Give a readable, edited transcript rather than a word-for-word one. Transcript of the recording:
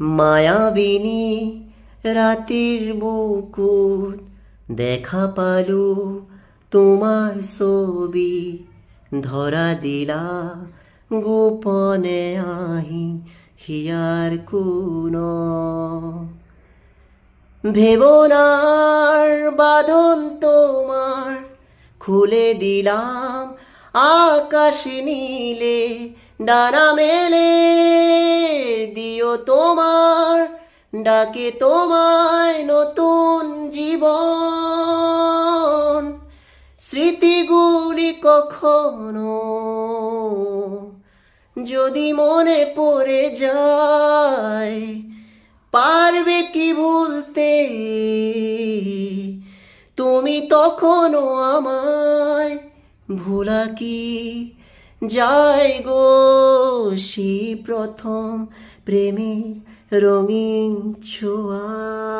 মায়াবিনী রাতের বুকুত দেখা পালু তোমার ছবি ধরা দিলা গোপনে আহি হিয়ার কোন ভেবনার বাঁধন তোমার খুলে দিলাম আকাশ নীলে ডানা মেলে দিও তোমার ডাকে তোমায় নতুন জীবন স্মৃতিগুলি কখনো যদি মনে পড়ে যায় পারবে কি ভুলতে তুমি তখনও আমায় ভোলা কি যায় গো সেই প্রথম প্রেমের রঙিন ছোঁয়া।